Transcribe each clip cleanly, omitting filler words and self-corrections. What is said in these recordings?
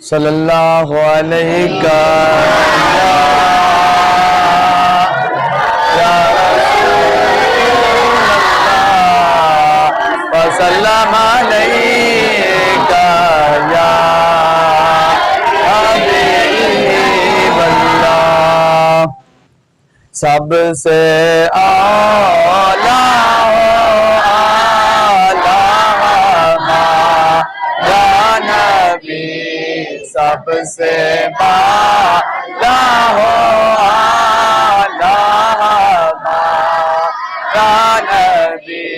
صلی اللہ علیہ یا رسول اللہ وسلم علیک یا حبیب اللہ۔ سب سے اعلیٰ سب سے بالا ہو اعلیٰ نبی،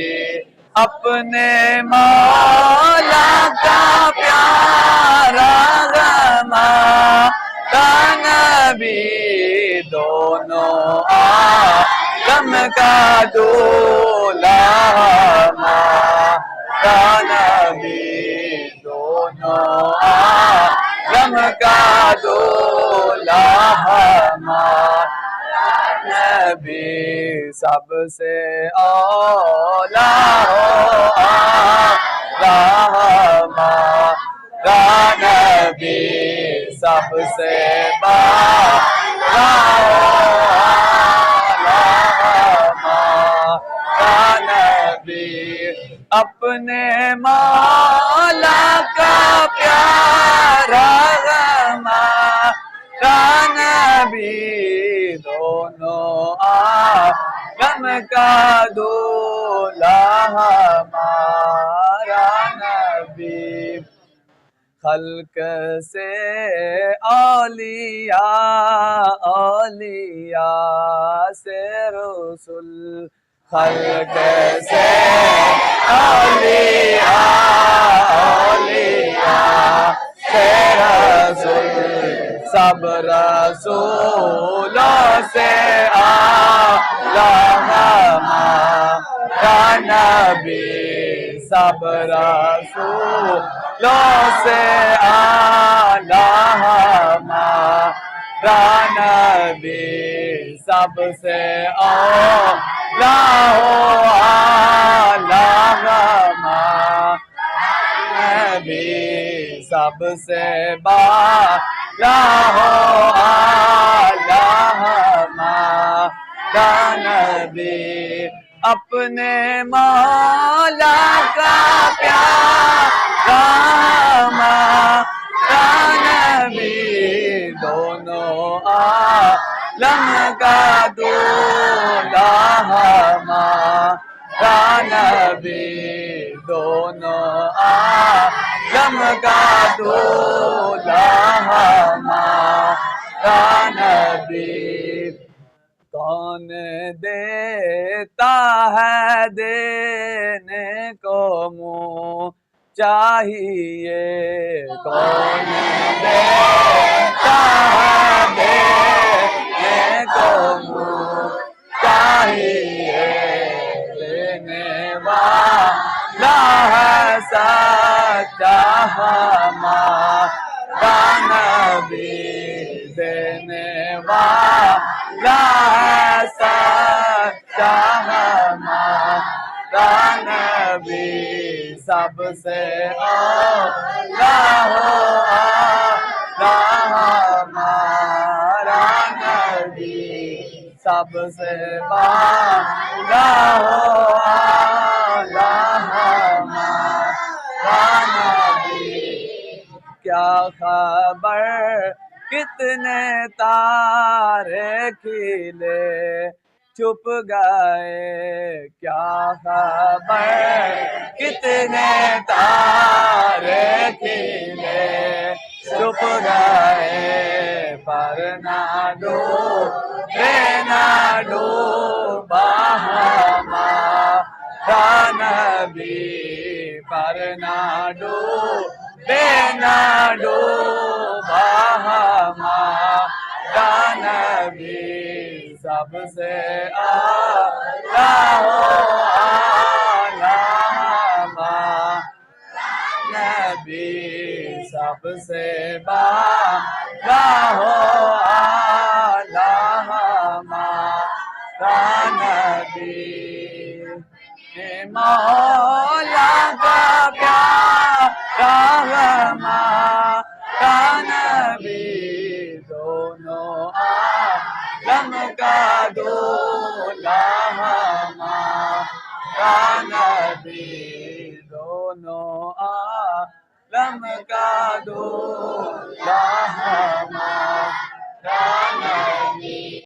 اپنے مولا کا پیارا ہمارا نبی، دونوں عالم کا دولہ ہمارا نبی، دونوں عالم کا دولہ ہمارا نبی، سب سے اولیٰ ہو ہمارا نبی، سب سے بالا ہو ہمارا نبی، اپنے مولا کا پیارا ہمارا نبی، دونوں عالم کا دولہ ہمارا نبی، خلق سے اولیاء، اولیاء سے رسول، خلق سے اولیاء، اولیاء سے رسول، سب رسولوں سے اعلیٰ ہمارا نبی، سب رسولوں سے اعلیٰ ہمارا نبی، سب سے اولیٰ ہو اعلیٰ نبی، سب سے بالا ہو اعلیٰ ہمارا نبی، اپنے مولا کا پیارا ہمارا نبی، دونوں عالم کا دولہ ہمارا نبی، دونوں عالم کا دولہ ہمارا نبی، کون دیتا ہے دینے کو منہ چاہیے، کون دیتا ہے دینے کو منہ چاہیے، دینے والا ہے سچا ہمارا نبی، دینے والا ہے سچا ہمارا نبی، سب سے اولیٰ ہو اعلیٰ ہمارا نبی، سب سے بالا ہو اعلیٰ ہمارا نبی، کیا خبر کتنے تارے کھلے چھپ گئے، کیا خبر کتنے تارے کھلے چھپ گئے، پر نہ ڈوبے نہ ڈوبا ہمارا نبی، پر نہ ڈوبے نہ ڈوبا ہمارا نبی، سب سے اعلیٰ ہو اعلیٰ ہمارا نبی، سب سے بالا ہو اعلیٰ ہمارا نبی، مولا کا پیارا ہمارا لم کا دولہا ہمارا نبی دونوں عالم کا دولہا